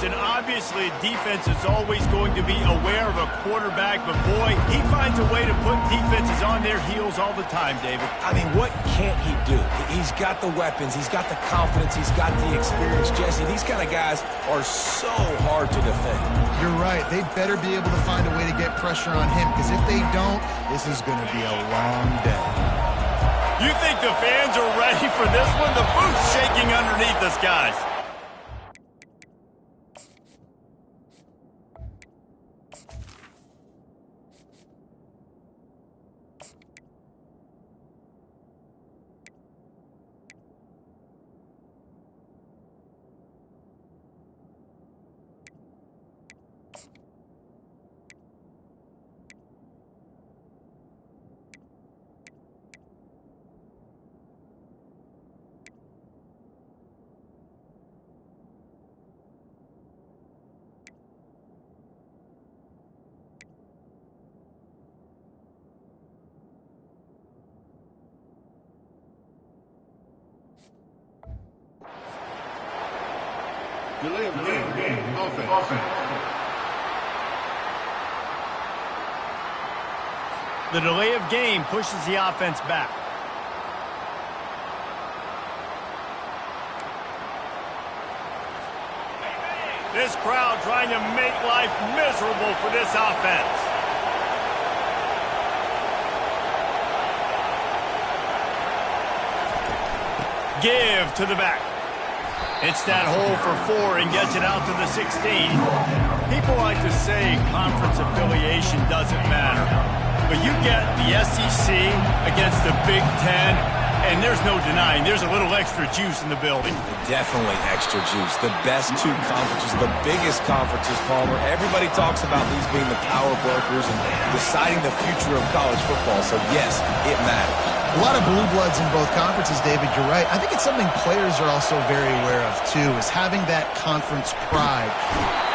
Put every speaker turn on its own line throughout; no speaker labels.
and obviously defense is always going to be aware of a quarterback, but boy, he finds a way to put defenses on their heels all the time, David.
I mean, what can't he do? He's got the weapons, he's got the confidence, he's got the experience. Jesse, these kind of guys are so hard to defend.
You're right. They better be able to find a way to get pressure on him, because if they don't, this is going to be a long day.
You think the fans are ready for this one? The booth's shaking underneath us, guys.
Delay of game. Offense.
The delay of game pushes the offense back. This crowd trying to make life miserable for this offense. Give to the back. Hits that hole for 4 and gets it out to the 16. People like to say conference affiliation doesn't matter. But you get the SEC against the Big Ten, and there's no denying there's a little extra juice in the building.
Definitely extra juice. The best 2 conferences, the biggest conferences, Palmer. Everybody talks about these being the power brokers and deciding the future of college football. So, yes, it matters.
A lot of blue bloods in both conferences, David. You're right. I think it's something players are also very aware of, too, is having that conference pride.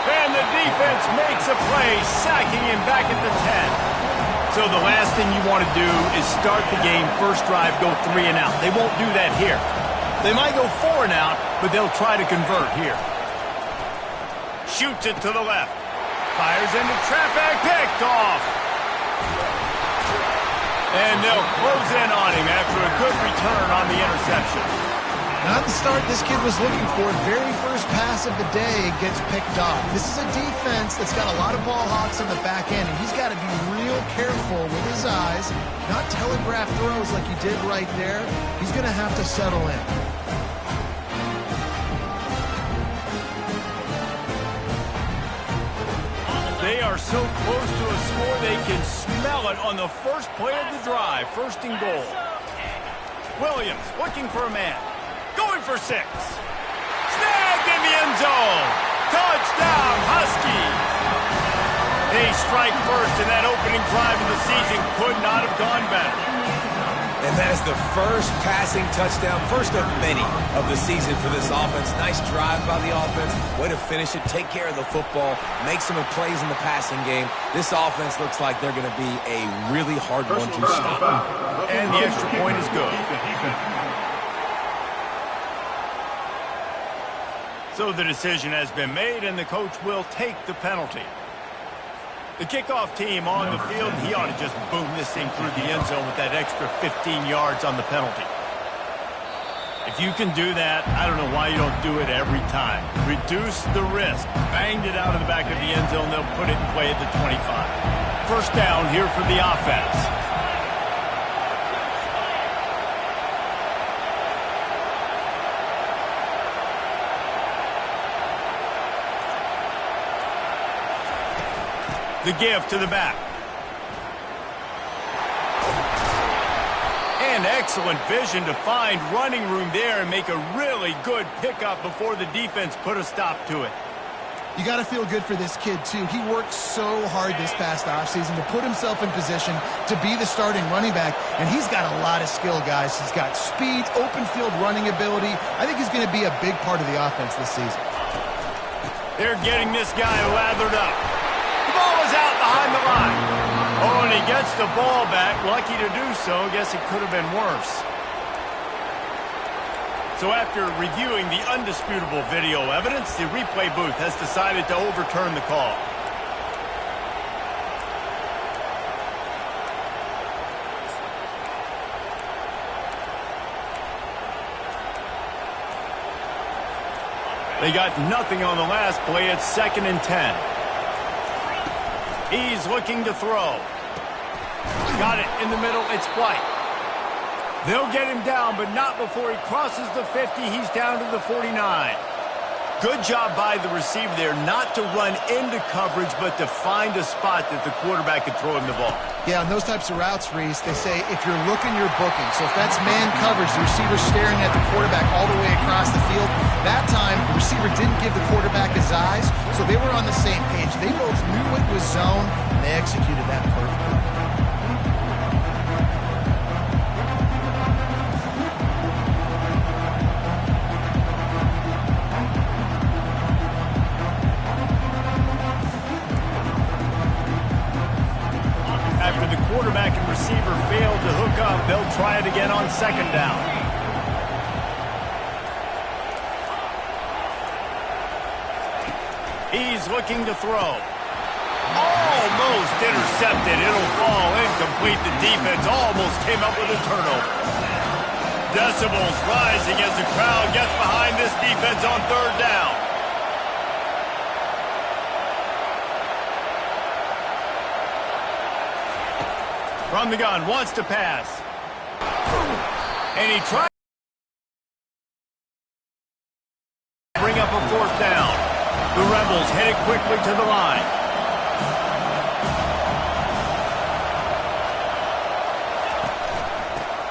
And the defense makes a play, sacking him back at the 10. So the last thing you want to do is start the game, first drive, go 3 and out. They won't do that here. They might go 4 and out, but they'll try to convert here. Shoots it to the left. Fires into traffic, picked off. And they'll close in on him after a good return on the interception.
Not the start this kid was looking for. Very first pass of the day gets picked off. This is a defense that's got a lot of ball hawks on the back end, and he's got to be real careful with his eyes, not telegraph throws like he did right there. He's going to have to settle in.
They are so close to a score they can smell it on the first play of the drive. 1st and goal. Williams looking for a man. Going for 6. Snagged in the end zone. Touchdown, Huskies. They strike first, and that opening drive of the season could not have gone better.
And that is the first passing touchdown, first of many of the season for this offense. Nice drive by the offense. Way to finish it, take care of the football, make some plays in the passing game. This offense looks like they're going to be a really hard one to stop.
And the extra point is good. So the decision has been made, and the coach will take the penalty. The kickoff team on the field, he ought to just boom this thing through the end zone with that extra 15 yards on the penalty. If you can do that, I don't know why you don't do it every time. Reduce the risk. Banged it out of the back of the end zone. They'll put it in play at the 25. First down here for the offense. The give to the back. And excellent vision to find running room there and make a really good pickup before the defense put a stop to it.
You got to feel good for this kid, too. He worked so hard this past offseason to put himself in position to be the starting running back, and he's got a lot of skill, guys. He's got speed, open field running ability. I think he's going to be a big part of the offense this season.
They're getting this guy lathered up. The ball is out behind the line. Oh, and he gets the ball back. Lucky to do so. Guess it could have been worse. So after reviewing the undisputable video evidence, the replay booth has decided to overturn the call. They got nothing on the last play. It's 2nd and 10. He's looking to throw. Got it in the middle. It's White. They'll get him down, but not before he crosses the 50. He's down to the 49. Good job by the receiver there not to run into coverage, but to find a spot that the quarterback could throw him the ball.
Yeah, on those types of routes, Reese, they say if you're looking, you're booking. So if that's man coverage, the receiver's staring at the quarterback all the way across the field. That time, the receiver didn't give the quarterback his eyes, so they were on the same page. They both knew it was zone, and they executed that perfectly.
After the quarterback and receiver failed to hook up, they'll try it again on 2nd down. He's looking to throw. Almost intercepted. It'll fall incomplete. The defense almost came up with a turnover. Decibels rising as the crowd gets behind this defense on 3rd down. From the gun, wants to pass. And he tries to bring up a 4th down. The Rebels headed quickly to the line.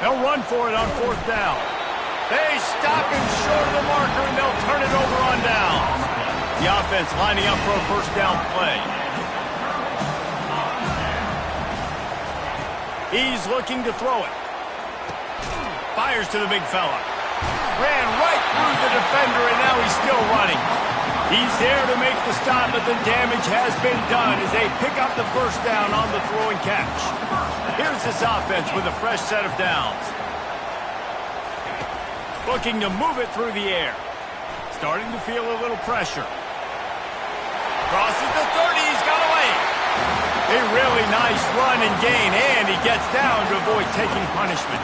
They'll run for it on 4th down. They stop him short of the marker, and they'll turn it over on downs. The offense lining up for a 1st down play. He's looking to throw it. Fires to the big fella. Ran right through the defender, and now he's still running. He's there to make the stop, but the damage has been done as they pick up the 1st down on the throw and catch. Here's this offense with a fresh set of downs. Looking to move it through the air. Starting to feel a little pressure. Crosses the 30. He's got away. A really nice run and gain, and he gets down to avoid taking punishment.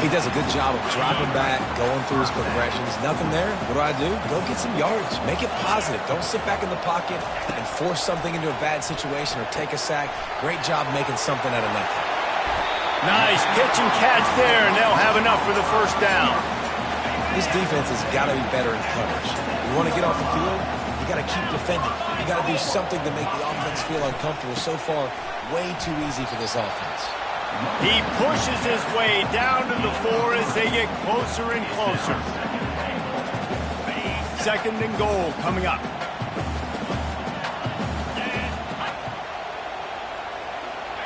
He does a good job of dropping back, going through his progressions. Nothing there. What do? Go get some yards. Make it positive. Don't sit back in the pocket and force something into a bad situation or take a sack. Great job making something out of nothing.
Nice pitch and catch there, and they'll have enough for the 1st down.
This defense has got to be better in coverage. You want to get off the field? You got to keep defending. You got to do something to make the offense feel uncomfortable. So far, way too easy for this offense.
He pushes his way down to the 4 as they get closer and closer. 2nd and goal coming up.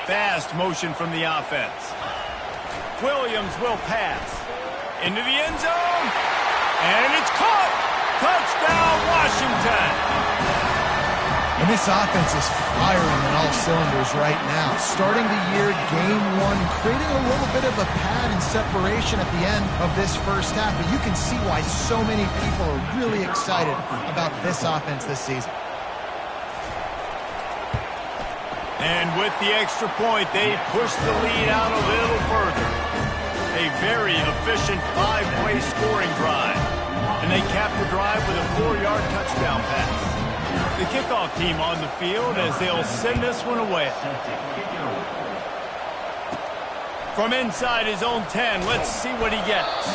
Fast motion from the offense. Williams will pass. Into the end zone. And it's caught. Touchdown, Washington.
And this offense is firing on all cylinders right now. Starting the year, game 1, creating a little bit of a pad and separation at the end of this 1st half. But you can see why so many people are really excited about this offense this season.
And with the extra point, they push the lead out a little further. A very efficient 5-play scoring drive. And they cap the drive with a 4-yard touchdown pass. The kickoff team on the field as they'll send this one away. From inside his own 10, let's see what he gets.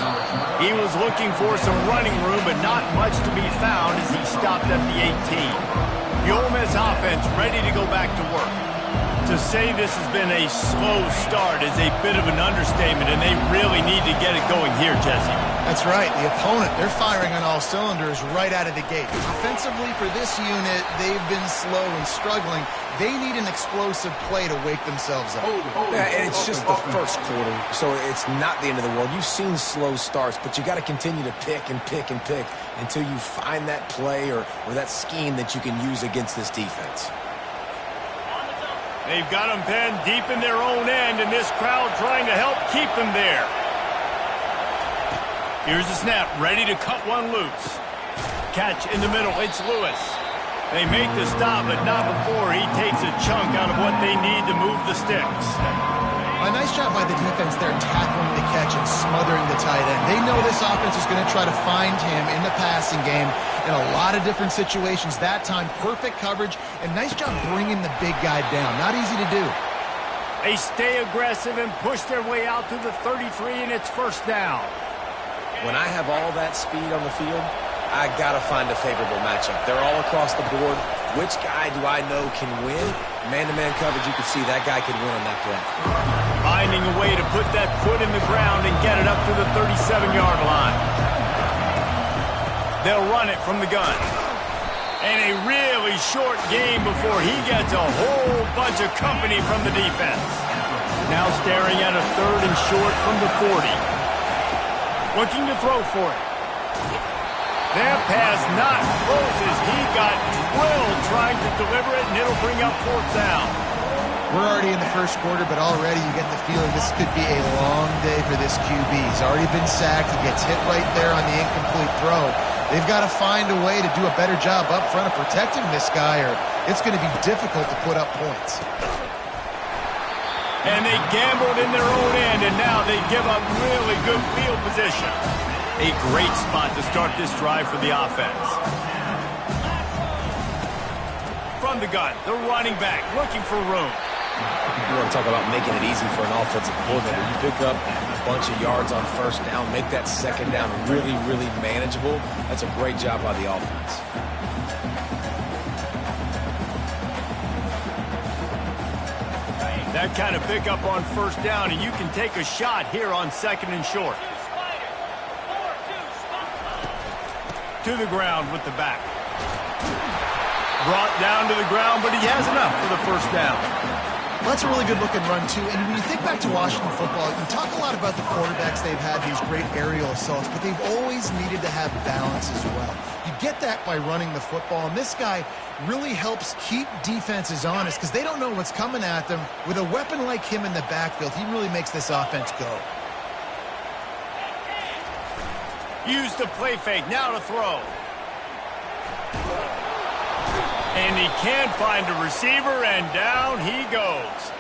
He was looking for some running room, but not much to be found as he stopped at the 18. The Ole Miss offense ready to go back to work. To say this has been a slow start is a bit of an understatement, and they really need to get it going here, Jesse.
That's right. The opponent, they're firing on all cylinders right out of the gate. Offensively for this unit, they've been slow and struggling. They need an explosive play to wake themselves up.
Yeah, and it's just the 1st quarter, so it's not the end of the world. You've seen slow starts, but you got to continue to pick and pick and pick until you find that play or that scheme that you can use against this defense.
They've got them pinned deep in their own end, and this crowd trying to help keep them there. Here's the snap, ready to cut one loose. Catch in the middle, it's Lewis. They make the stop, but not before he takes a chunk out of what they need to move the sticks.
A nice job by the defense there tackling the catch and smothering the tight end. They know this offense is going to try to find him in the passing game in a lot of different situations. That time, perfect coverage, and nice job bringing the big guy down. Not easy to do.
They stay aggressive and push their way out to the 33, and it's first down.
When I have all that speed on the field, I got to find a favorable matchup. They're all across the board. Which guy do I know can win? Man-to-man coverage, you can see that guy can win on that play.
Finding a way to put that foot in the ground and get it up to the 37-yard line. They'll run it from the gun. And a really short game before he gets a whole bunch of company from the defense. Now staring at a 3rd and short from the 40. Looking to throw for it. That pass not close as he got drilled trying to deliver it, and it'll bring up 4th down.
We're already in the first quarter, but already you get the feeling this could be a long day for this QB. He's already been sacked. He gets hit right there on the incomplete throw. They've got to find a way to do a better job up front of protecting this guy, or it's going to be difficult to put up points.
And they gambled in their own end, and now they give up really good field position. A great spot to start this drive for the offense. From the gun, the running back looking for room.
You want to talk about making it easy for an offensive coordinator. You pick up a bunch of yards on first down, make that second down really, really manageable. That's a great job by the offense.
That kind of pickup on first down, and you can take a shot here on 2nd and short. To the ground with the back. Brought down to the ground, but he has enough for the first down.
Well, that's a really good-looking run, too. And when you think back to Washington football, you talk a lot about the quarterbacks. They've had these great aerial assaults, but they've always needed to have balance as well. You get that by running the football, and this guy really helps keep defenses honest because they don't know what's coming at them. With a weapon like him in the backfield, he really makes this offense go.
Use the play fake, now to throw. And he can't find a receiver, and down he goes.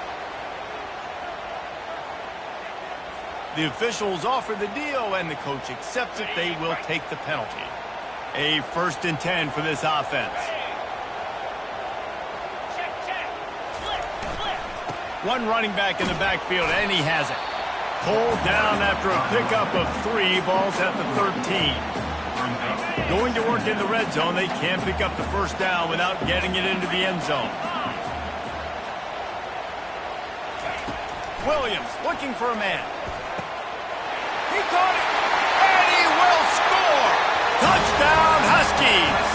The officials offer the deal, and the coach accepts it. They will take the penalty. A 1st and 10 for this offense. One running back in the backfield, and he has it. Pulled down after a pickup of 3, balls at the 13. Going to work in the red zone, they can't pick up the first down without getting it into the end zone. Williams looking for a man. He caught it, and he will score! Touchdown, Huskies!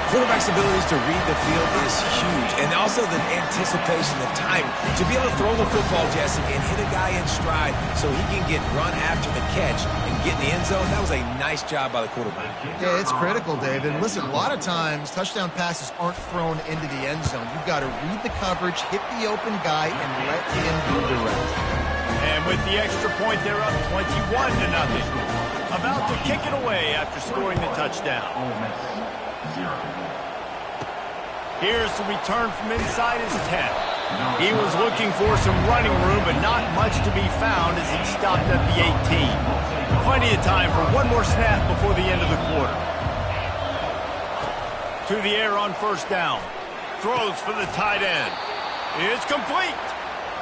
Quarterback's abilities to read the field is huge, and also the anticipation, the time to be able to throw the football, Jesse, and hit a guy in stride so he can get run after the catch and get in the end zone. That was a nice job by the quarterback.
Yeah, it's critical, David. And listen, a lot of times touchdown passes aren't thrown into the end zone. You've got to read the coverage, hit the open guy, and let him do the rest.
And with the extra point, they're up 21-0. About to kick it away after scoring the touchdown. Here's the return from inside his 10. He was looking for some running room, but not much to be found as he stopped at the 18. Plenty of time for one more snap before the end of the quarter. To the air on first down. Throws for the tight end. It's complete.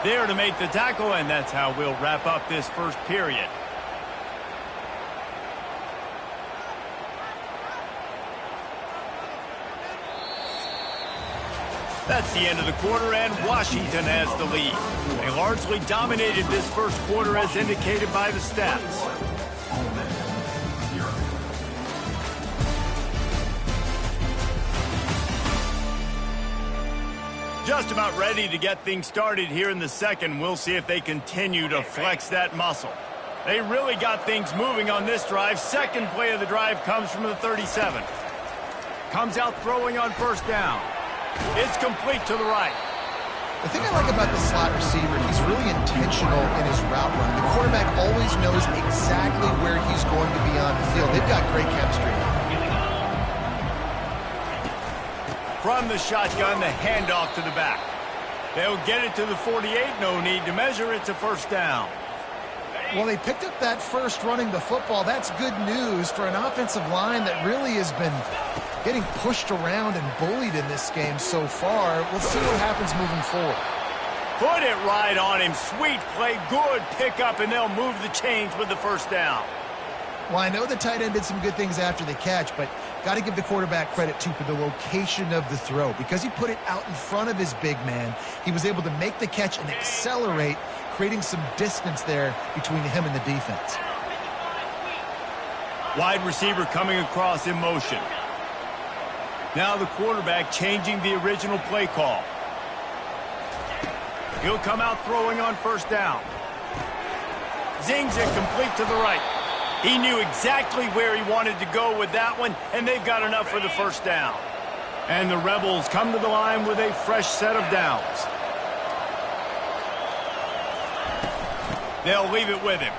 There to make the tackle, and that's how we'll wrap up this first period. That's the end of the quarter, and Washington has the lead. They largely dominated this first quarter as indicated by the stats. Just about ready to get things started here in the second. We'll see if they continue to flex that muscle. They really got things moving on this drive. Second play of the drive comes from the 37. Comes out throwing on first down. It's complete to the right.
The thing I like about the slot receiver, he's really intentional in his route run. The quarterback always knows exactly where he's going to be on the field. They've got great chemistry.
From the shotgun, the handoff to the back. They'll get it to the 48. No need to measure. It's a first down.
Well, they picked up that first running the football. That's good news for an offensive line that really has been getting pushed around and bullied in this game so far. We'll see what happens moving forward.
Put it right on him. Sweet play. Good pickup, and they'll move the chains with the first down.
Well, I know the tight end did some good things after the catch, but got to give the quarterback credit, too, for the location of the throw. Because he put it out in front of his big man, he was able to make the catch and accelerate, creating some distance there between him and the defense.
Wide receiver coming across in motion. Now the quarterback changing the original play call. He'll come out throwing on first down. Zings it complete to the right. He knew exactly where he wanted to go with that one, and they've got enough for the first down. And the Rebels come to the line with a fresh set of downs. They'll leave it with him.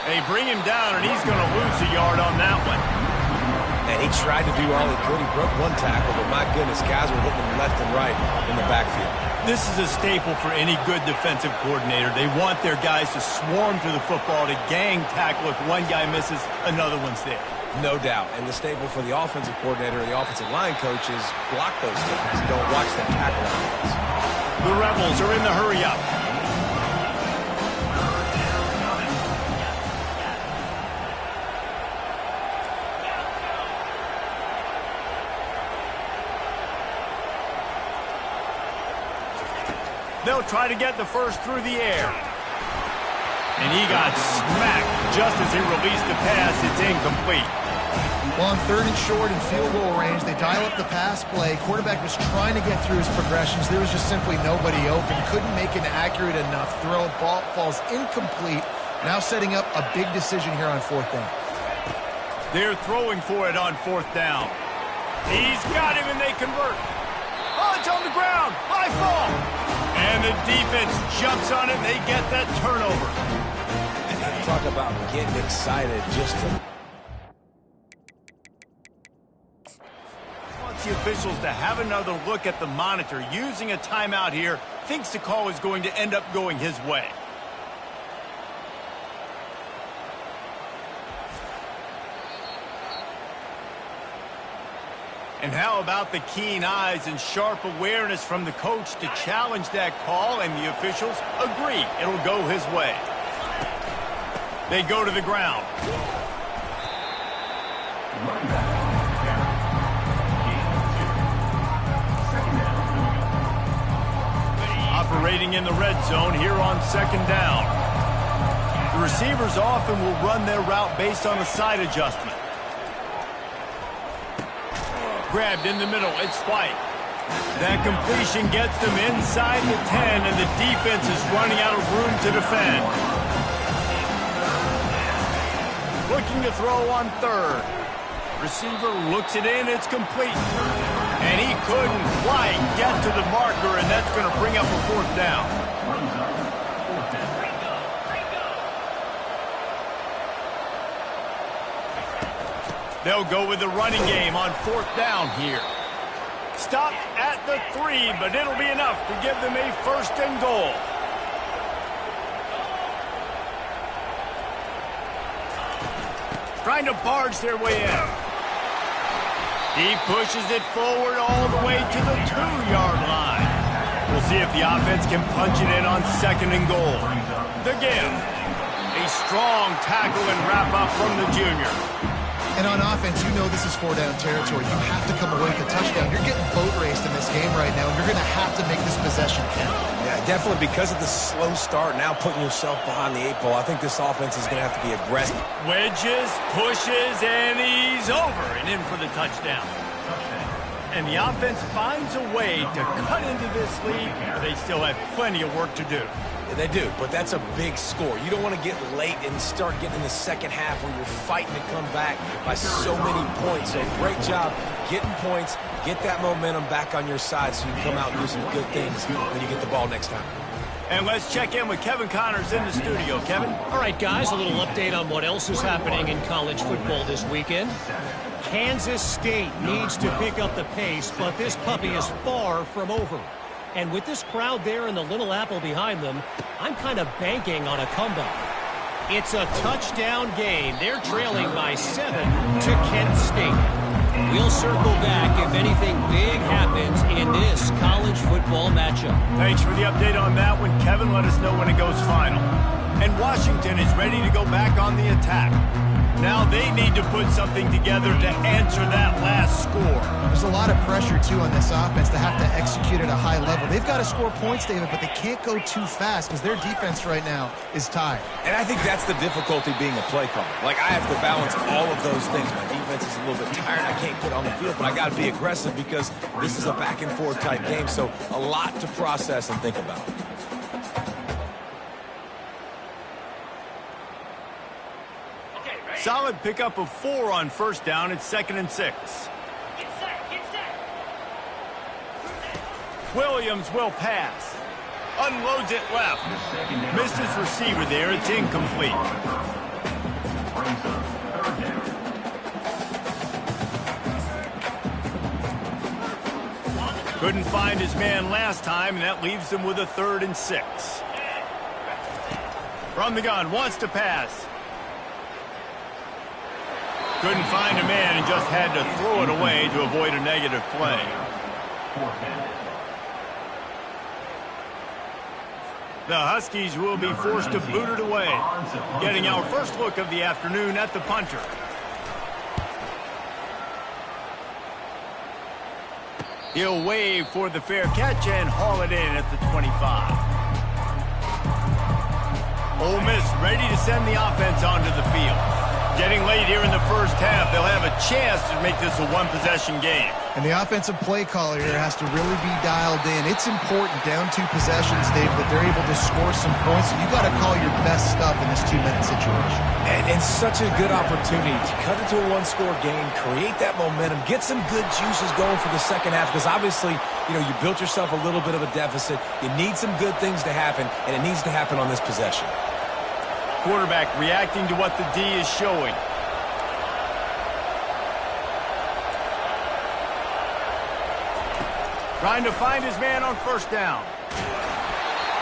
They bring him down, and he's going to lose a yard on that one.
And he tried to do all he could. He broke one tackle, but my goodness, guys were hitting him left and right in the backfield.
This is a staple for any good defensive coordinator. They want their guys to swarm to the football, to gang tackle. If one guy misses, another one's there.
No doubt. And the staple for the offensive coordinator or the offensive line coach is block those guys. Don't watch them tackle offense.
The Rebels are in the hurry-up. They'll try to get the first through the air. And he got smacked just as he released the pass. It's incomplete.
Well, on third and short and field goal range, they dial up the pass play. Quarterback was trying to get through his progressions. There was just simply nobody open. Couldn't make an accurate enough throw. Ball falls incomplete. Now setting up a big decision here on fourth down.
They're throwing for it on fourth down. He's got him, and they convert. Oh, it's on the ground. High fall. And the defense jumps on it, and they get that turnover.
And talk about getting excited just to...
Wants the officials to have another look at the monitor. Using a timeout here, thinks the call is going to end up going his way. And how about the keen eyes and sharp awareness from the coach to challenge that call, and the officials agree it'll go his way. They go to the ground. Operating in the red zone here on second down. The receivers often will run their route based on a side adjustment. Grabbed in the middle, it's White. That completion gets them inside the 10, and the defense is running out of room to defend. Looking to throw on third. Receiver looks it in, it's complete. And he couldn't quite get to the marker, and that's going to bring up a fourth down. They'll go with the running game on fourth down here. Stopped at the 3, but it'll be enough to give them a first and goal. Trying to barge their way in. He pushes it forward all the way to the 2-yard line. We'll see if the offense can punch it in on second and goal. The give. A strong tackle and wrap up from the junior.
And on offense, you know this is four-down territory. You have to come away with a touchdown. You're getting boat raced in this game right now, and you're going to have to make this possession count.
Yeah, definitely because of the slow start, now putting yourself behind the 8 ball. I think this offense is going to have to be aggressive.
Wedges, pushes, and he's over and in for the touchdown. And the offense finds a way to cut into this lead, but they still have plenty of work to do.
They do, but that's a big score. You don't want to get late and start getting in the second half where you're fighting to come back by so many points. So great job getting points, get that momentum back on your side so you can come out and do some good things when you get the ball next time.
And let's check in with Kevin Connors in the studio. Kevin?
All right, guys, a little update on what else is happening in college football this weekend. Kansas State needs to pick up the pace, but this puppy is far from over. And with this crowd there and the Little Apple behind them, I'm kind of banking on a comeback. It's a touchdown game. They're trailing by 7 to Kent State. We'll circle back if anything big happens in this college football matchup.
Thanks for the update on that one, Kevin. Let us know when it goes final. And Washington is ready to go back on the attack. Now they need to put something together to answer that last score.
There's a lot of pressure, too, on this offense to have to execute at a high level. They've got to score points, David, but they can't go too fast because their defense right now is tired.
And I think that's the difficulty being a play caller. Like, I have to balance all of those things. My defense is a little bit tired. I can't put on the field, but I got to be aggressive because this is a back-and-forth type game, so a lot to process and think about.
Solid pickup of 4 on first down. It's 2nd and 6. Williams will pass. Unloads it left. Misses receiver there. It's incomplete. Couldn't find his man last time, and that leaves him with a 3rd and 6. From the gun, wants to pass. Couldn't find a man and just had to throw it away to avoid a negative play. The Huskies will be forced to boot it away. Getting our first look of the afternoon at the punter. He'll wave for the fair catch and haul it in at the 25. Ole Miss ready to send the offense onto the field. Getting late here in the first half, they'll have a chance to make this a one-possession game.
And the offensive play caller here has to really be dialed in. It's important down 2 possessions, Dave, that they're able to score some points. So you got to call your best stuff in this 2-minute situation.
And such a good opportunity to cut it to a 1-score game, create that momentum, get some good juices going for the second half, because obviously, you built yourself a little bit of a deficit. You need some good things to happen, and it needs to happen on this possession.
Quarterback reacting to what the D is showing. Trying to find his man on first down.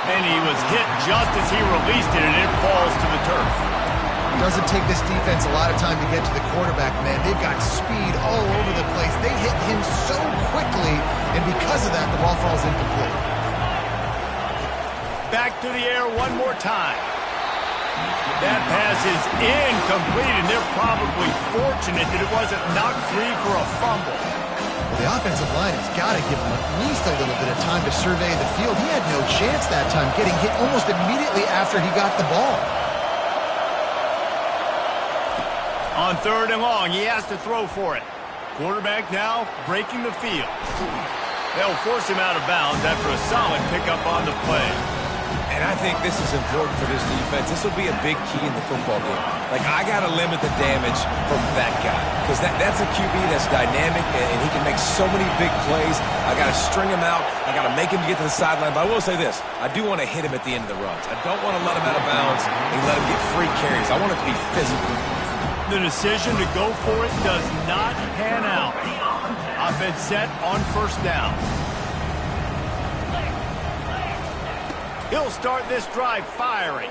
And he was hit just as he released it, and it falls to the turf.
It doesn't take this defense a lot of time to get to the quarterback, man. They've got speed all over the place. They hit him so quickly, and because of that, the ball falls incomplete.
Back to the air one more time. That pass is incomplete, and they're probably fortunate that it wasn't knocked free for a fumble.
Well, the offensive line has got to give him at least a little bit of time to survey the field. He had no chance that time, getting hit almost immediately after he got the ball.
On 3rd and long, he has to throw for it. Quarterback now breaking the field. They'll force him out of bounds after a solid pickup on the play.
And I think this is important for this defense. This will be a big key in the football game. Like, I got to limit the damage from that guy, because that's a QB that's dynamic, and he can make so many big plays. I got to string him out. I got to make him get to the sideline. But I will say this. I do want to hit him at the end of the runs. I don't want to let him out of bounds and let him get free carries. I want it to be physical.
The decision to go for it does not pan out. Offense set on first down. He'll start this drive firing.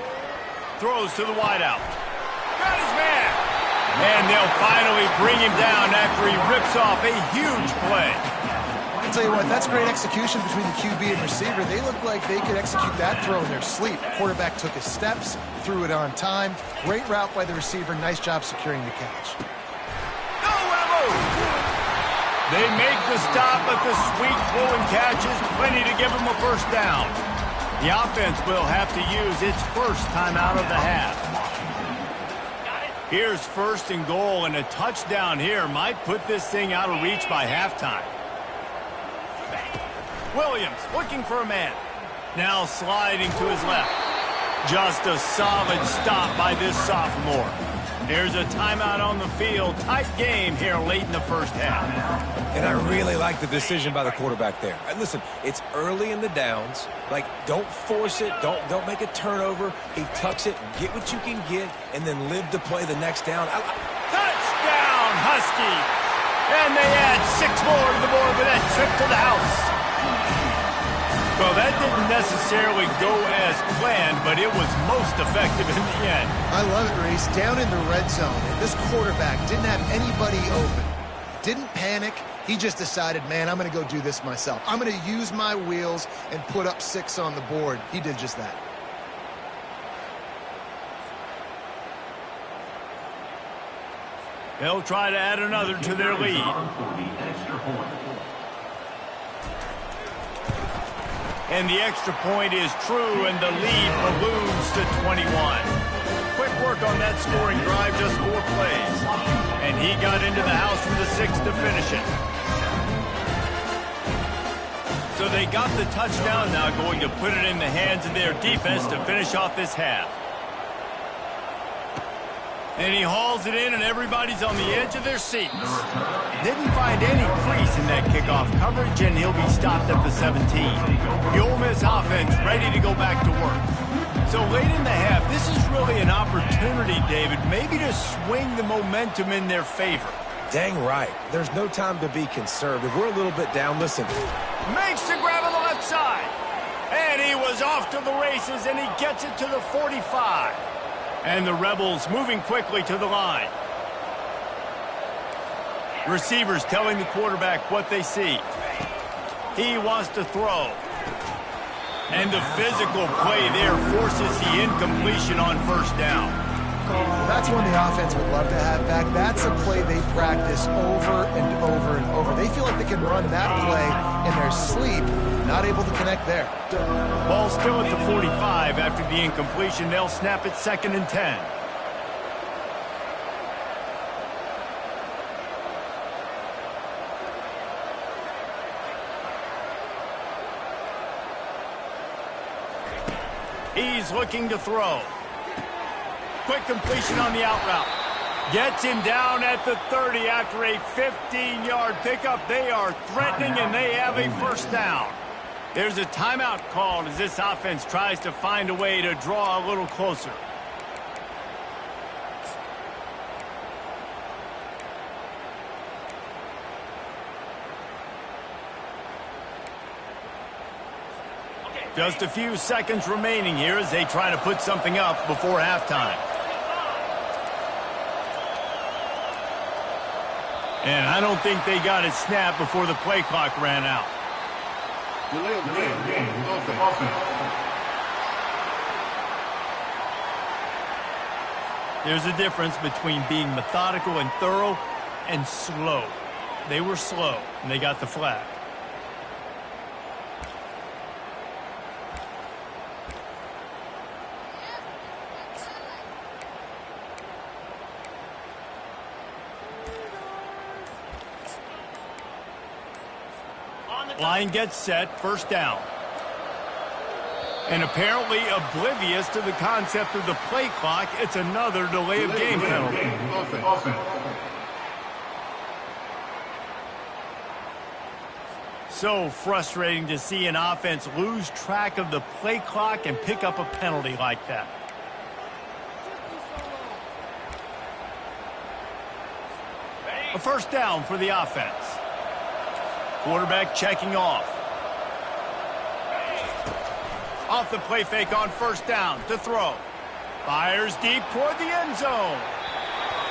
Throws to the wideout. Got his man. And they'll finally bring him down after he rips off a huge play.
I'll tell you what, that's great execution between the QB and receiver. They look like they could execute that throw in their sleep. Quarterback took his steps, threw it on time. Great route by the receiver. Nice job securing the catch.
No level. They make the stop, but the sweet throw and catch is plenty to give them a first down. The offense will have to use its first timeout of the half. Here's 1st and goal, and a touchdown here might put this thing out of reach by halftime. Williams looking for a man. Now sliding to his left. Just a solid stop by this sophomore. There's a timeout on the field. Tight game here late in the first half.
And I really like the decision by the quarterback there. And listen, it's early in the downs. Like, don't force it. Don't make a turnover. He tucks it, get what you can get, and then live to play the next down.
Touchdown, Husky! And they add 6 more to the board with that trip to the house. Well, that didn't necessarily go as planned, but it was most effective in the end.
I love it, Reese. Down in the red zone, and this quarterback didn't have anybody open. Didn't panic. He just decided, man, I'm going to go do this myself. I'm going to use my wheels and put up 6 on the board. He did just that.
They'll try to add another to their lead. And the extra point is true, and the lead balloons to 21. Quick work on that scoring drive, just 4 plays. And he got into the house for the 6th to finish it. So they got the touchdown, now going to put it in the hands of their defense to finish off this half. And he hauls it in, and everybody's on the edge of their seats. Didn't find any crease in that kickoff coverage, and he'll be stopped at the 17. The Ole Miss offense ready to go back to work. So late in the half, this is really an opportunity, David, maybe to swing the momentum in their favor.
Dang right. There's no time to be conservative. We're a little bit down. Listen.
Makes the grab on the left side. And he was off to the races, and he gets it to the 45. And the Rebels moving quickly to the line. Receivers telling the quarterback what they see. He wants to throw. And the physical play there forces the incompletion on first down.
That's one the offense would love to have back. That's a play they practice over and over and over. They feel like they can run that play in their sleep, not able to connect there.
Ball still at the 45 after the incompletion. They'll snap it 2nd and 10. He's looking to throw. Quick completion on the out route. Gets him down at the 30 after a 15-yard pickup. They are threatening, and they have a first down. There's a timeout called as this offense tries to find a way to draw a little closer. Just a few seconds remaining here as they try to put something up before halftime. And I don't think they got it snapped before the play clock ran out.
Delay of game, offense.
There's a difference between being methodical and thorough and slow. They were slow, and they got the flag. Line gets set, first down. And apparently oblivious to the concept of the play clock, it's another delay of game penalty.
Offense.
So frustrating to see an offense lose track of the play clock and pick up a penalty like that. A first down for the offense. Quarterback checking off. Off the play fake on first down to throw. Fires deep toward the end zone.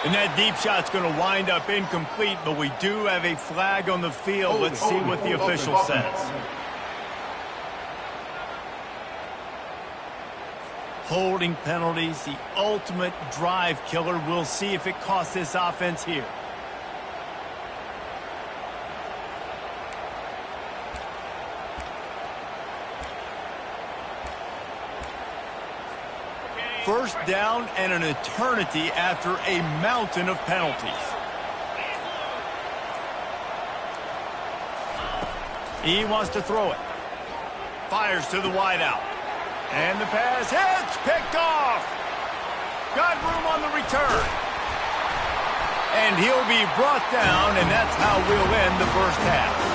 And that deep shot's going to wind up incomplete, but we do have a flag on the field. Let's see what the official says. Holding penalties, the ultimate drive killer. We'll see if it costs this offense here. First down and an eternity after a mountain of penalties. He wants to throw it. Fires to the wideout. And the pass hits, picked off. Got room on the return. And he'll be brought down, and that's how we'll end the first half.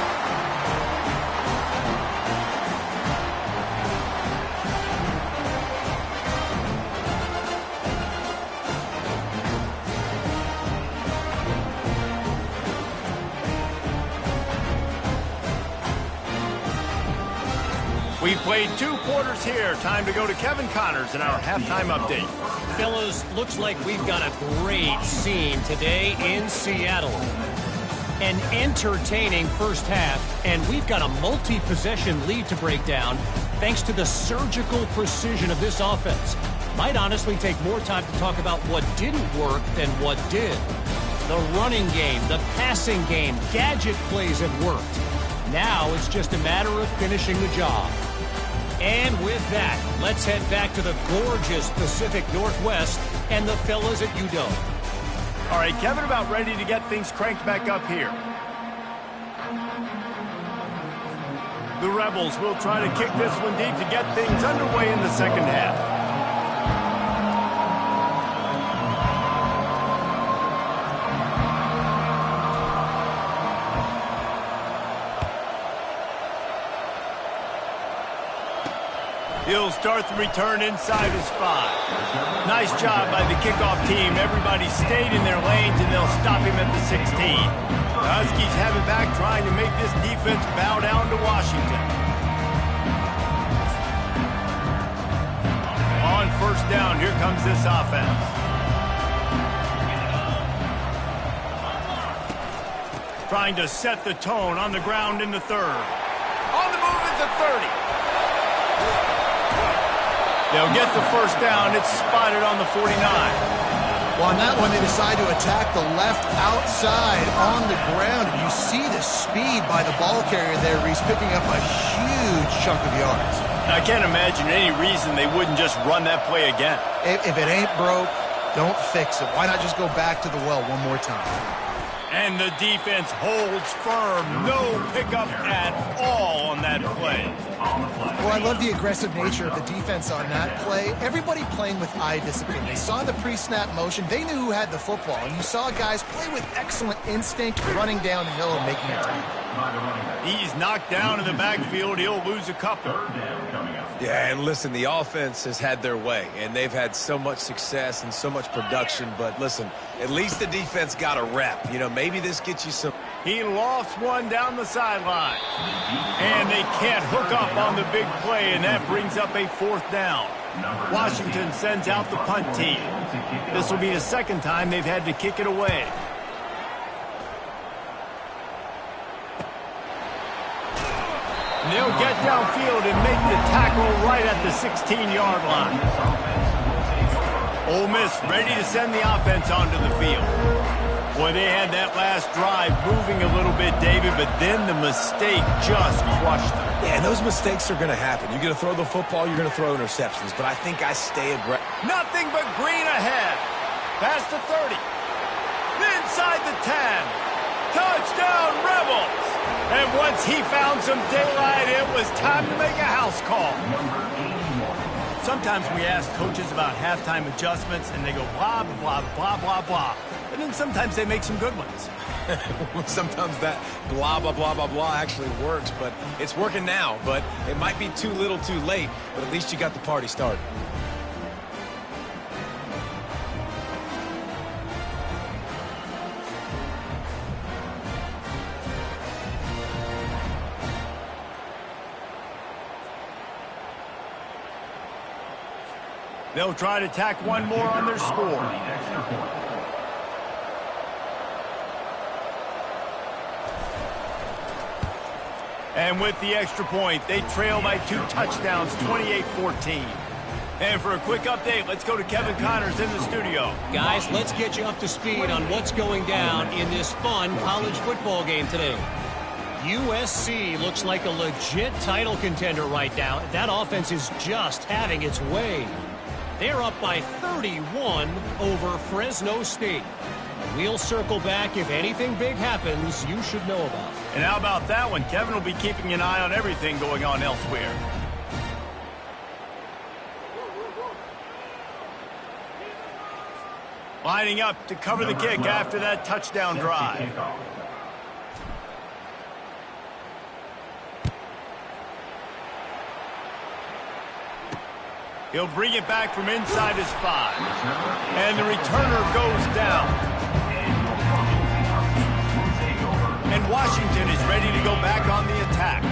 We've played 2 quarters here. Time to go to Kevin Connors in our halftime update.
Fellas, looks like we've got a great scene today in Seattle. An entertaining first half, and we've got a multi-possession lead to break down thanks to the surgical precision of this offense. Might honestly take more time to talk about what didn't work than what did. The running game, the passing game, gadget plays have worked. Now it's just a matter of finishing the job. And with that, let's head back to the gorgeous Pacific Northwest and the fellas at UW.
All right, Kevin, about ready to get things cranked back up here. The Rebels will try to kick this one deep to get things underway in the second half. He'll start the return inside his 5. Nice job by the kickoff team. Everybody stayed in their lanes, and they'll stop him at the 16. The Huskies have it back, trying to make this defense bow down to Washington. On first down, here comes this offense. Trying to set the tone on the ground in the 3rd. On the move at the 30. They'll get the first down. It's spotted on the 49.
Well, on that one, they decide to attack the left outside on the ground. And you see the speed by the ball carrier there. He's picking up a huge chunk of yards.
I can't imagine any reason they wouldn't just run that play again.
If it ain't broke, don't fix it. Why not just go back to the well one more time?
And the defense holds firm. No pickup at all on that play.
Well, I love the aggressive nature of the defense on that play. Everybody playing with eye discipline. They saw the pre-snap motion. They knew who had the football. And you saw guys play with excellent instinct, running downhill and making a tackle.
He's knocked down in the backfield. He'll lose a couple.
Yeah, and listen, the offense has had their way, and they've had so much success and so much production. But listen, at least the defense got a rep. You know, maybe this gets you some.
He lofts one down the sideline. And they can't hook up on the big play, and that brings up a 4th down. Washington sends out the punt team. This will be the 2nd time they've had to kick it away. And they'll get downfield and make the tackle right at the 16-yard line. Ole Miss ready to send the offense onto the field. Boy, they had that last drive moving a little bit, David, but then the mistake just crushed them.
Yeah, and those mistakes are going to happen. You're going to throw the football, you're going to throw interceptions, but I think I stay aggressive.
Nothing but green ahead. Past the 30. Inside the 10. Touchdown, Rebels. And once he found some daylight, it was time to make a house call. Sometimes we ask coaches about halftime adjustments, and they go blah, blah, blah, blah, blah. And then sometimes they make some good ones.
Sometimes that blah, blah, blah, blah, blah actually works, but it's working now. But it might be too little too late, but at least you got the party started.
They'll try to tack one more on their score. And with the extra point, they trail by 2 touchdowns, 28-14. And for a quick update, let's go to Kevin Connors in the studio.
Guys, let's get you up to speed on what's going down in this fun college football game today. USC looks like a legit title contender right now. That offense is just having its way. They're up by 31 over Fresno State. We'll circle back if anything big happens you should know about.
And how about that one? Kevin will be keeping an eye on everything going on elsewhere. Lining up to cover the kick after that touchdown drive. He'll bring it back from inside his 5. And the returner goes down. And Washington is ready to go back on the attack.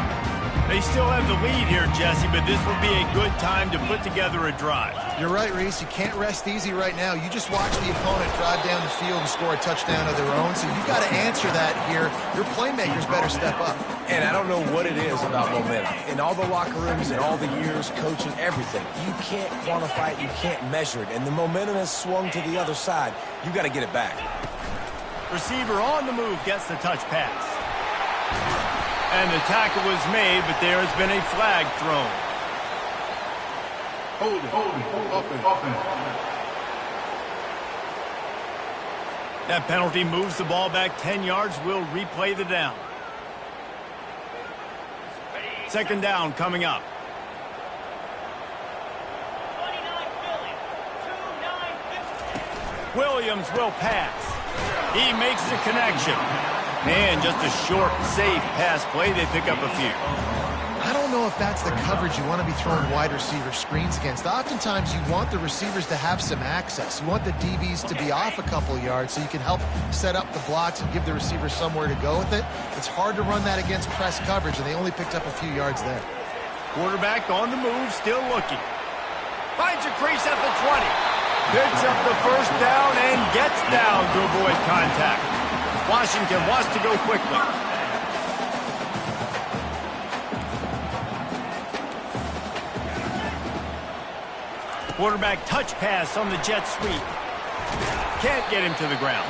They still have the lead here, Jesse, but this would be a good time to put together a drive.
You're right, Reese. You can't rest easy right now. You just watch the opponent drive down the field and score a touchdown of their own, so you've got to answer that here. Your playmakers better step up.
And I don't know what it is about momentum. In all the locker rooms, in all the years, coaching, everything, you can't quantify it, you can't measure it. And the momentum has swung to the other side. You got to get it back.
Receiver on the move gets the touch pass. And the tackle was made, but there has been a flag thrown.
Hold it. Offense.
That penalty moves the ball back 10 yards. We'll replay the down. Second down coming up. Williams will pass. He makes the connection. And just a short, safe pass play. They pick up a few.
I don't know if that's the coverage you want to be throwing wide receiver screens against. Oftentimes, you want the receivers to have some access. You want the DBs to be off a couple yards so you can help set up the blocks and give the receivers somewhere to go with it. It's hard to run that against press coverage, and they only picked up a few yards there.
Quarterback on the move, still looking. Finds a crease at the 20. Picks up the first down and gets down to avoid contact. Washington wants to go quickly. Quarterback touch pass on the jet sweep. Can't get him to the ground.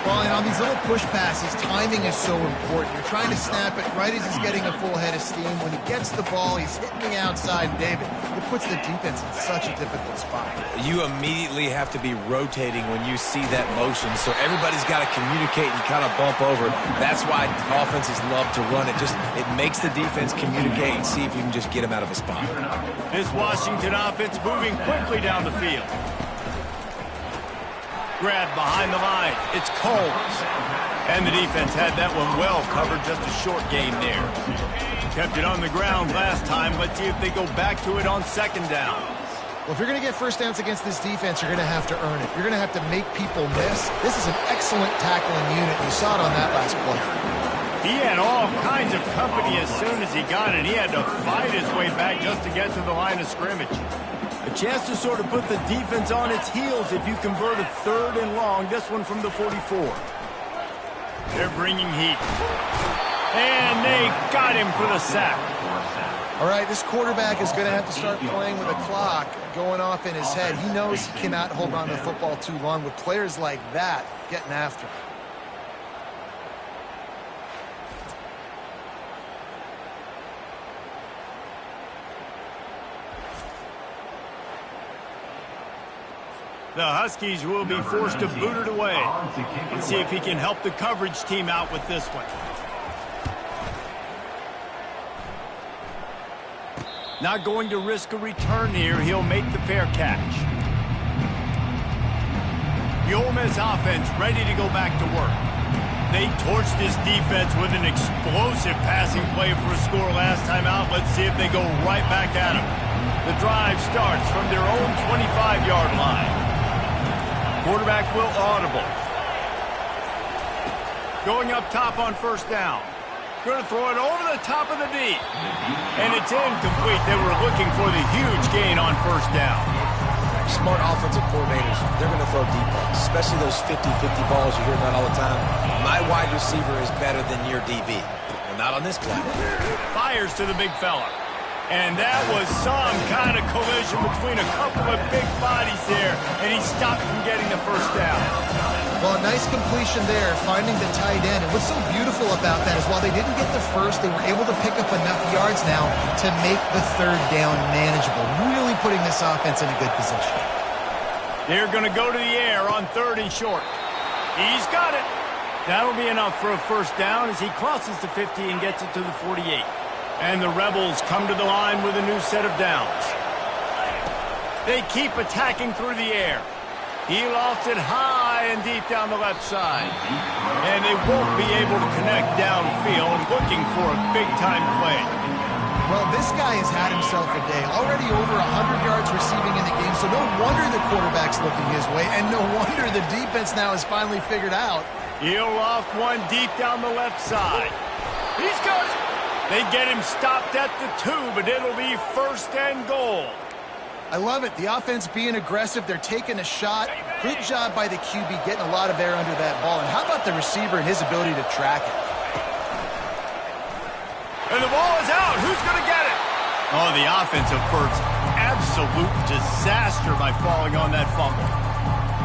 Well, and on these little push passes, timing is so important. You're trying to snap it right as he's getting a full head of steam. When he gets the ball, he's hitting the outside, David. It puts the defense in such a difficult spot.
You immediately have to be rotating when you see that motion, so everybody's got to communicate and kind of bump over. That's why offenses love to run it. It makes the defense communicate and see if you can just get him out of a spot.
This Washington offense moving quickly down the field. Grab behind the line. It's Coles. And the defense had that one well covered. Just a short game there. Kept it on the ground last time. Let's see if they go back to it on second down.
Well, if you're going to get first downs against this defense, you're going to have to earn it. You're going to have to make people miss. This is an excellent tackling unit. You saw it on that last play.
He had all kinds of company as soon as he got it. He had to fight his way back just to get to the line of scrimmage. A chance to sort of put the defense on its heels if you convert a 3rd and long. This one from the 44. They're bringing heat. And they got him for the sack.
All right, this quarterback is going to have to start playing with a clock going off in his head. He knows he cannot hold on to the football too long with players like that getting after him.
The Huskies will be forced to boot it away. Let's see if he can help the coverage team out with this one. Not going to risk a return here. He'll make the fair catch. The Ole Miss offense ready to go back to work. They torched this defense with an explosive passing play for a score last time out. Let's see if they go right back at him. The drive starts from their own 25-yard line. Quarterback will audible. Going up top on first down. Going to throw it over the top of the D. And it's incomplete. They were looking for the huge gain on first down.
Smart offensive coordinators, they're going to throw deep balls, especially those 50-50 balls you hear about all the time. My wide receiver is better than your DB. Well, not on this play.
Fires to the big fella. And that was some kind of collision between a couple of big bodies there, and he stopped from getting the first down.
Well, a nice completion there, finding the tight end. And what's so beautiful about that is while they didn't get the first, they were able to pick up enough yards now to make the third down manageable, really putting this offense in a good position.
They're going to go to the air on 3rd and short. He's got it. That'll be enough for a first down as he crosses the 50 and gets it to the 48. And the Rebels come to the line with a new set of downs. They keep attacking through the air. He lofts it high and deep down the left side. And they won't be able to connect downfield, looking for a big-time play.
Well, this guy has had himself a day. Already over 100 yards receiving in the game, so no wonder the quarterback's looking his way, and no wonder the defense now has finally figured out.
He'll loft one deep down the left side. He's got it. They get him stopped at the 2, but it'll be 1st and goal.
I love it. The offense being aggressive. They're taking a shot. Good job by the QB getting a lot of air under that ball. And how about the receiver and his ability to track it?
And the ball is out. Who's going to get it? Oh, the offense averts absolute disaster by falling on that fumble.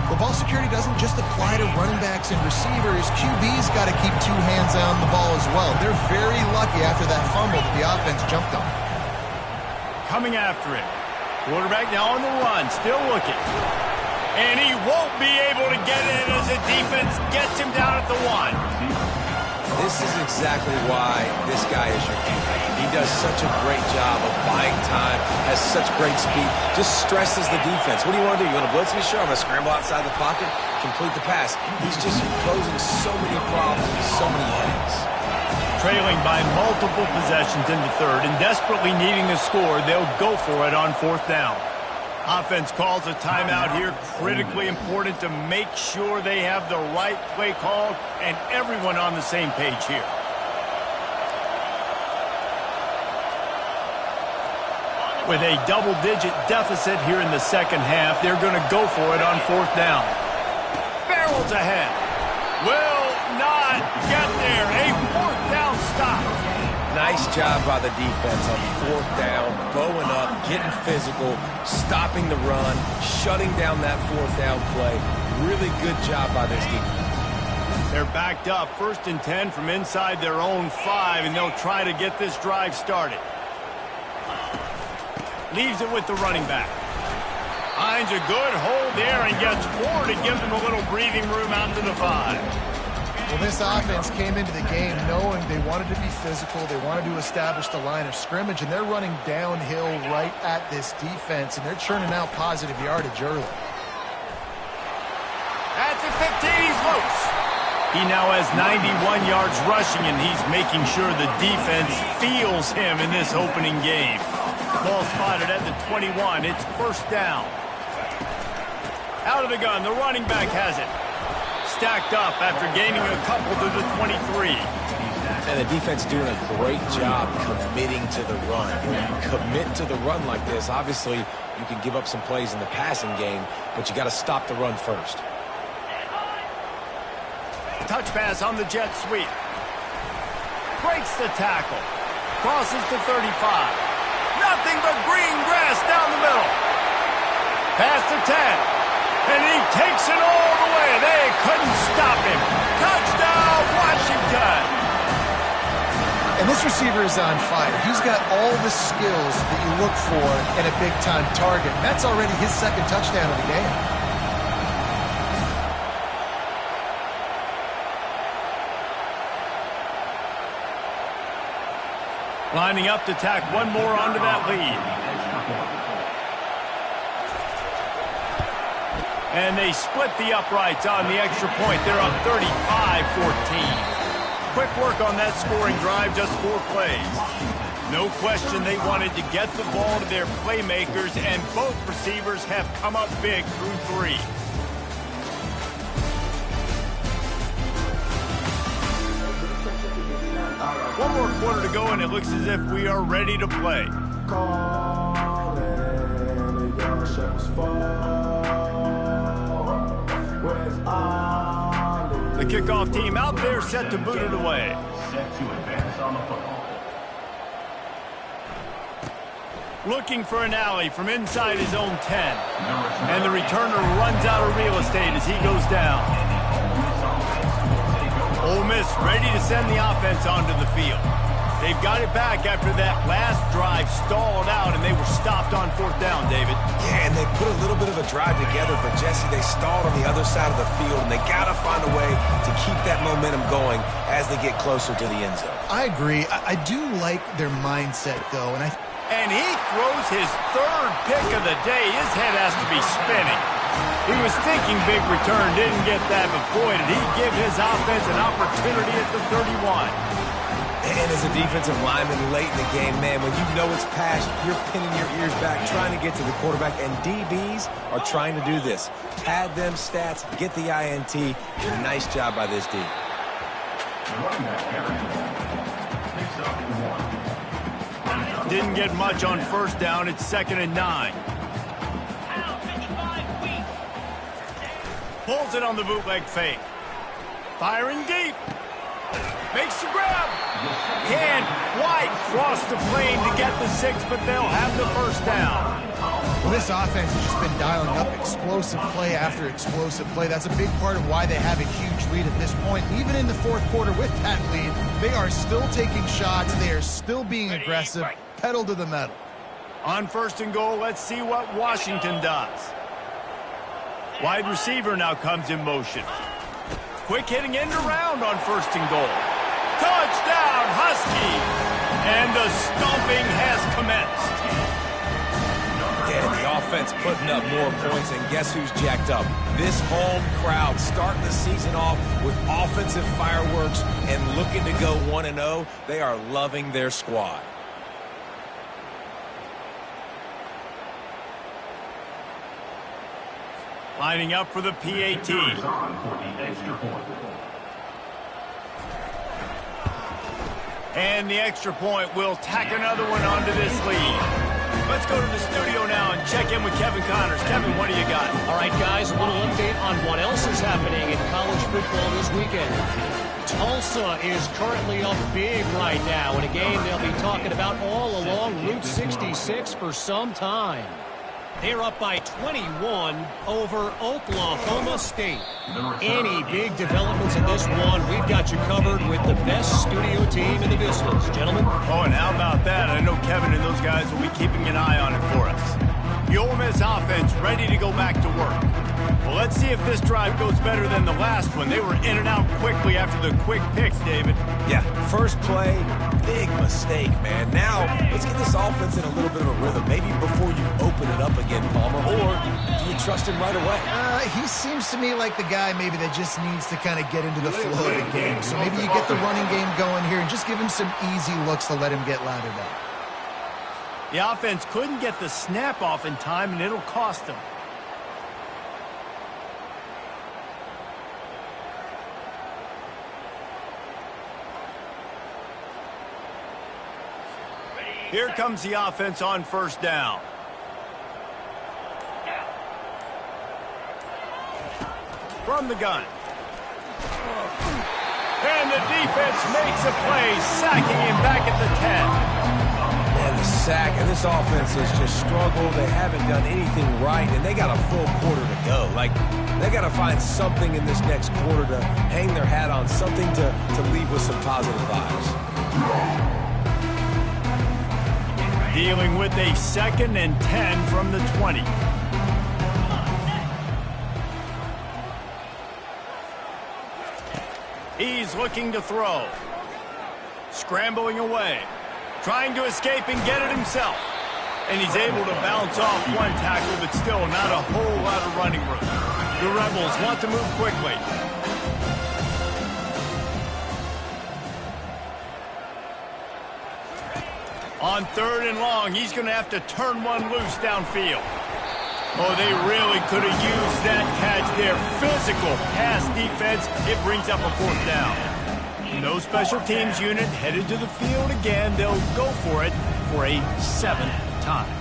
The ball security doesn't just apply to running backs and receivers. QB's got to keep 2 hands on the ball as well. They're very lucky after that fumble that the offense jumped on.
Coming after it. Quarterback now on the run, still looking. And he won't be able to get it as the defense gets him down at the 1.
This is exactly why this guy is your QB. He does such a great job of buying time, has such great speed, just stresses the defense. What do you want to do? You want to blitz me? Sure, I'm going to scramble outside the pocket, complete the pass. He's just posing so many problems, so many headaches.
Trailing by multiple possessions in the 3rd and desperately needing a score, they'll go for it on 4th down. Offense calls a timeout here, critically important to make sure they have the right play called and everyone on the same page here. With a double-digit deficit here in the 2nd half, they're going to go for it on 4th down. Barrels ahead. Will not get there. A 4th down stop.
Nice job by the defense on 4th down, bowing up, getting physical, stopping the run, shutting down that 4th down play. Really good job by this defense.
They're backed up, 1st and 10 from inside their own 5, and they'll try to get this drive started. Leaves it with the running back. Finds a good hold there and gets 4 to give them a little breathing room out to the 5.
Well, this offense came into the game knowing they wanted to be physical, they wanted to establish the line of scrimmage, and they're running downhill right at this defense, and they're churning out positive yardage early.
At the 15, he's loose. He now has 91 yards rushing, and he's making sure the defense feels him in this opening game. Ball spotted at the 21. It's 1st down. Out of the gun, the running back has it. Stacked up after gaining a couple to the 23.
And the defense doing a great job committing to the run. When you commit to the run like this, obviously you can give up some plays in the passing game, but you got to stop the run first.
Touch pass on the jet sweep. Breaks the tackle. Crosses to 35. Nothing but green grass down the middle. Past the 10. And he takes it all the way. They couldn't stop him. Touchdown, Washington.
And this receiver is on fire. He's got all the skills that you look for in a big-time target. And that's already his 2nd touchdown of the game.
Lining up to tack one more onto that lead. And they split the uprights on the extra point. They're up 35-14. Quick work on that scoring drive, just 4 plays. No question they wanted to get the ball to their playmakers, and both receivers have come up big through 3. One more quarter to go, and it looks as if we are ready to play. The kickoff team out there set to boot it away.
Set to advance on the football.
Looking for an alley from inside his own 10. And the returner runs out of real estate as he goes down. Ole Miss ready to send the offense onto the field. They've got it back after that last drive stalled out, and they were stopped on 4th down, David.
Yeah, and they put a little bit of a drive together, but Jesse, they stalled on the other side of the field, and they got to find a way to keep that momentum going as they get closer to the end zone.
I agree. I do like their mindset, though, and
he throws his 3rd pick of the day. His head has to be spinning. He was thinking big return, didn't get that, but boy, did he give his offense an opportunity at the 31.
And as a defensive lineman late in the game, man, when you know it's passed, you're pinning your ears back, trying to get to the quarterback, and DBs are trying to do this. Pad them stats, get the INT. Nice job by this D.
Didn't get much on first down. It's 2nd and 9. Pulls it on the bootleg fake. Firing deep. Makes the grab. Can't quite cross the plane to get the 6, but they'll have the first down.
Well, this offense has just been dialing up explosive play after explosive play. That's a big part of why they have a huge lead at this point. Even in the fourth quarter with that lead, they are still taking shots. They are still being aggressive. Pedal to the metal.
On 1st and goal, let's see what Washington does. Wide receiver now comes in motion. Quick hitting end around on 1st and goal. Touchdown, Husky! And the stomping has commenced.
Yeah, the offense putting up more points, and guess who's jacked up? This home crowd starting the season off with offensive fireworks and looking to go 1-0. They are loving their squad.
Lining up for the PAT. And the extra point will tack another one onto this lead. Let's go to the studio now and check in with Kevin Connors. Kevin, what do you got?
All right, guys, a little update on what else is happening in college football this weekend. Tulsa is currently up big right now in a game they'll be talking about all along Route 66 for some time. They're up by 21 over Oklahoma State. Any big developments in this one, we've got you covered with the best studio team in the business, gentlemen.
Oh, and how about that? I know Kevin and those guys will be keeping an eye on it for us. The Ole Miss offense ready to go back to work. Well, let's see if this drive goes better than the last one. They were in and out quickly after the quick picks, David.
Yeah, first play, big mistake, man. Now, let's get this offense in a little bit of a rhythm. Maybe before you open it up again, Palmer, or do you trust him right away?
He seems to me like the guy maybe that just needs to kind of get into the flow of the game. So maybe you get the running game going here and just give him some easy looks to let him get lathered up.
The offense couldn't get the snap off in time, and it'll cost them. Here comes the offense on 1st down. From the gun. And the defense makes a play, sacking him back at the 10.
Man, the sack, and this offense has just struggled. They haven't done anything right, and they got a full quarter to go. Like, they got to find something in this next quarter to hang their hat on, something to leave with some positive vibes.
Dealing with a 2nd and 10 from the 20. He's looking to throw. Scrambling away. Trying to escape and get it himself. And he's able to bounce off one tackle, but still not a whole lot of running room. The Rebels want to move quickly. On 3rd and long, he's going to have to turn one loose downfield. Oh, they really could have used that catch there. Physical pass defense. It brings up a 4th down. No special teams unit headed to the field again. They'll go for it for a 7th time.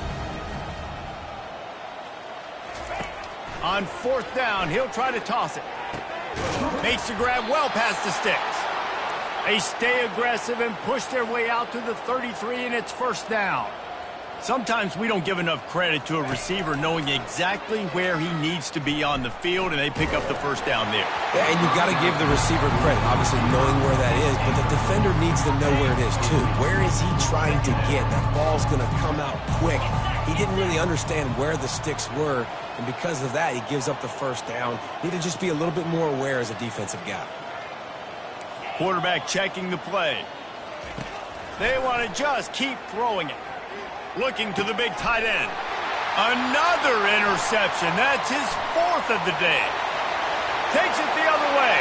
On 4th down, he'll try to toss it. Makes the grab well past the sticks. They stay aggressive and push their way out to the 33, and it's 1st down. Sometimes we don't give enough credit to a receiver knowing exactly where he needs to be on the field, and they pick up the 1st down there.
Yeah, and you've got to give the receiver credit, obviously knowing where that is, but the defender needs to know where it is too. Where is he trying to get? That ball's going to come out quick. He didn't really understand where the sticks were, and because of that, he gives up the 1st down. Need to just be a little bit more aware as a defensive guy.
Quarterback checking the play. They want to just keep throwing it. Looking to the big tight end. Another interception. That's his 4th of the day. Takes it the other way.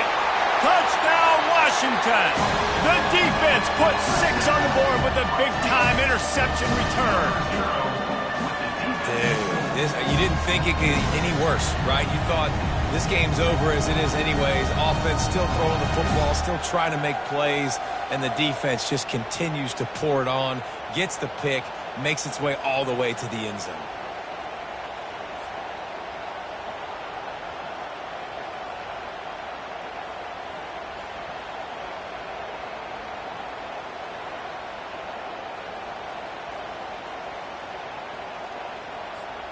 Touchdown, Washington. The defense puts 6 on the board with a big-time interception return.
Dude, you didn't think it could get any worse, right? You thought this game's over as it is anyways. Offense still throwing the football, still trying to make plays, and the defense just continues to pour it on, gets the pick, makes its way all the way to the end zone.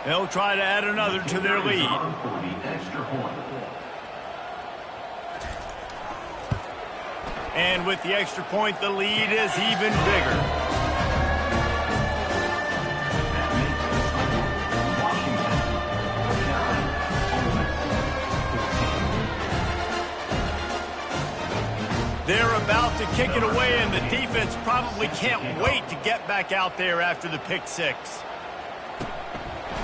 They'll try to add another to their lead. And with the extra point, the lead is even bigger. They're about to kick it away, and the defense probably can't wait to get back out there after the pick 6.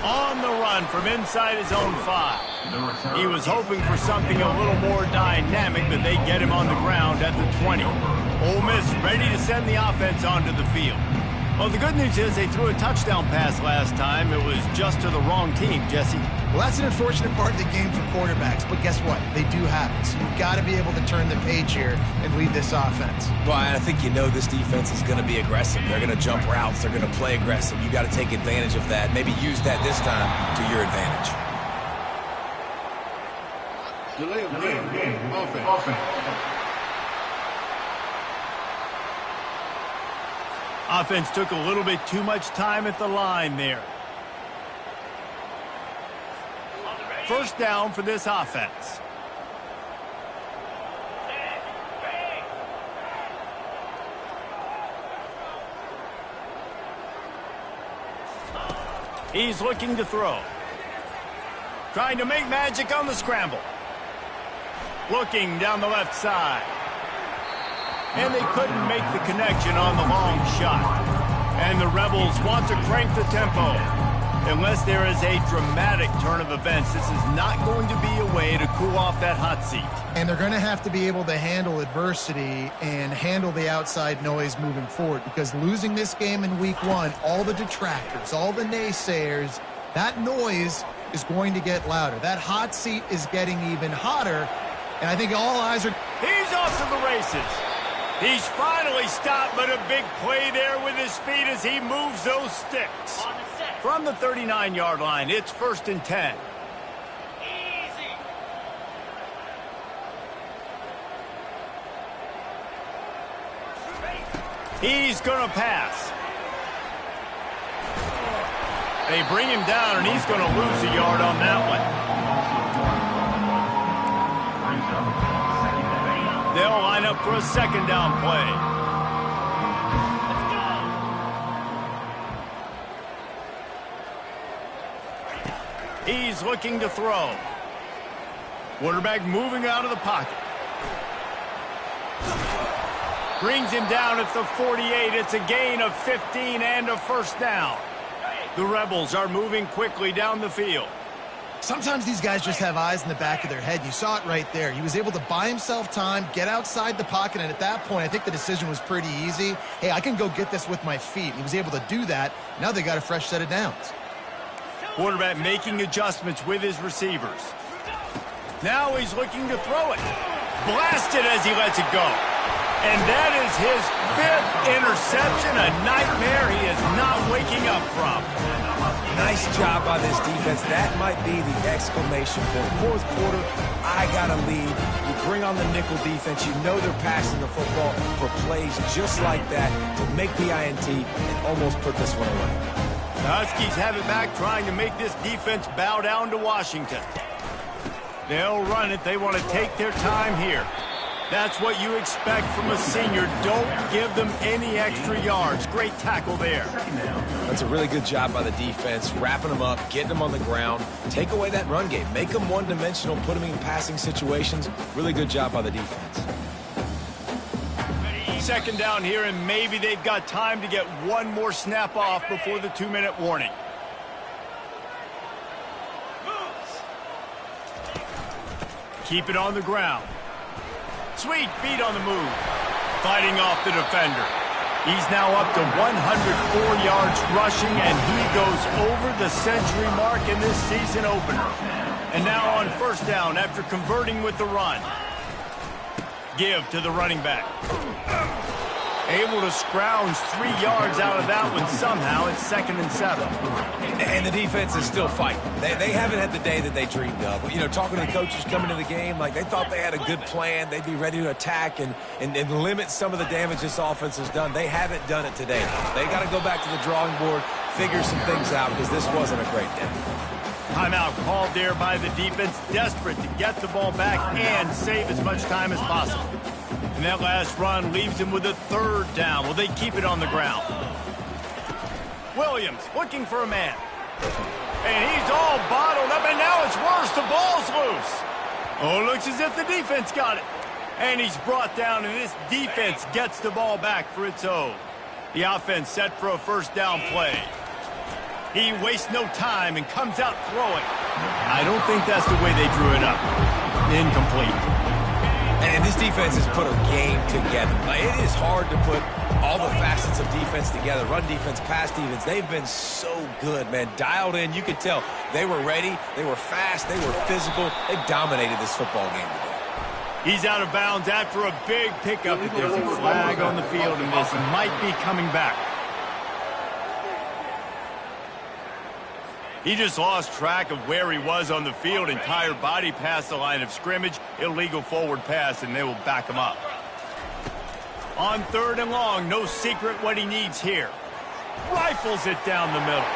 On the run from inside his own 5. He was hoping for something a little more dynamic, but they get him on the ground at the 20. Ole Miss ready to send the offense onto the field. Well, the good news is they threw a touchdown pass last time. It was just to the wrong team, Jesse.
Well, that's an unfortunate part of the game for quarterbacks, but guess what? They do have it. So you've got to be able to turn the page here and lead this offense.
Well, I think you know this defense is going to be aggressive. They're going to jump routes. They're going to play aggressive. You got to take advantage of that. Maybe use that this time to your advantage.
Delay of game. Offense.
Offense took a little bit too much time at the line there. First down for this offense. He's looking to throw. Trying to make magic on the scramble. Looking down the left side. And they couldn't make the connection on the long shot. And the Rebels want to crank the tempo. Unless there is a dramatic turn of events, this is not going to be a way to cool off that hot seat.
And they're going to have to be able to handle adversity and handle the outside noise moving forward, because losing this game in week 1, all the detractors, all the naysayers, that noise is going to get louder. That hot seat is getting even hotter, and I think all eyes are...
He's off to the races. He's finally stopped, but a big play there with his feet as he moves those sticks. From the 39-yard line, it's 1st and 10.
Easy.
He's going to pass. They bring him down, and he's going to lose a yard on that one. They'll line up for a 2nd down play. He's looking to throw. Quarterback moving out of the pocket. Brings him down at the 48. It's a gain of 15 and a 1st down. The Rebels are moving quickly down the field.
Sometimes these guys just have eyes in the back of their head. You saw it right there. He was able to buy himself time, get outside the pocket, and at that point, I think the decision was pretty easy. Hey, I can go get this with my feet. He was able to do that. Now they got a fresh set of downs.
Quarterback making adjustments with his receivers. Now he's looking to throw it. Blasted as he lets it go. And that is his 5th interception, a nightmare he is not waking up from.
Nice job by this defense. That might be the exclamation point. 4th quarter, I got a lead. You bring on the nickel defense. You know they're passing the football for plays just like that to make the INT and almost put this one away.
The Huskies have it back, trying to make this defense bow down to Washington. They'll run it. They want to take their time here. That's what you expect from a senior. Don't give them any extra yards. Great tackle there.
That's a really good job by the defense, wrapping them up, getting them on the ground, take away that run game, make them one-dimensional, put them in passing situations. Really good job by the defense.
2nd down here, and maybe they've got time to get one more snap off before the 2-minute warning. keep it on the ground. Sweet feet on the move. Fighting off the defender. He's now up to 104 yards rushing, and he goes over the century mark in this season opener. And now on first down after converting with the run. Give to the running back. Able to scrounge 3 yards out of that one somehow. It's 2nd and 7.
And the defense is still fighting. They haven't had the day that they dreamed of. You know, talking to the coaches coming to the game, like they thought they had a good plan. They'd be ready to attack and limit some of the damage this offense has done. They haven't done it today. They got to go back to the drawing board, figure some things out because this wasn't a great day.
Timeout called there by the defense, desperate to get the ball back and save as much time as possible. And that last run leaves him with a 3rd down. Will they keep it on the ground? Williams looking for a man. And he's all bottled up, and now it's worse. The ball's loose. Oh, looks as if the defense got it. And he's brought down, and this defense gets the ball back for its own. The offense set for a 1st down play. He wastes no time and comes out throwing. I don't think that's the way they drew it up. Incomplete.
And this defense has put a game together. Like, it is hard to put all the facets of defense together. Run defense, pass defense. They've been so good, man. Dialed in. You could tell they were ready. They were fast. They were physical. They dominated this football game today.
He's out of bounds after a big pickup. There's a flag on the field, and this might be coming back. He just lost track of where he was on the field. Entire body past the line of scrimmage. Illegal forward pass, and they will back him up. On 3rd and long, no secret what he needs here. Rifles it down the middle.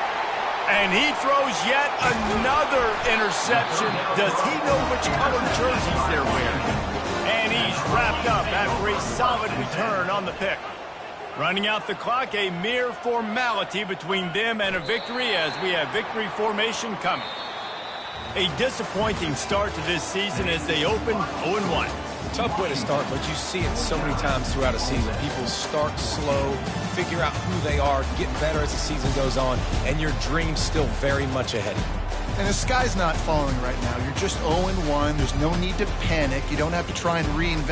And he throws yet another interception. Does he know which colored jerseys they're wearing? And he's wrapped up after a solid return on the pick. Running out the clock, a mere formality between them and a victory as we have victory formation coming. A disappointing start to this season as they open 0-1.
Tough way to start, but you see it so many times throughout a season. People start slow, figure out who they are, get better as the season goes on, and your dream's still very much ahead of you.
And the sky's not falling right now. You're just 0-1. There's no need to panic. You don't have to try and reinvent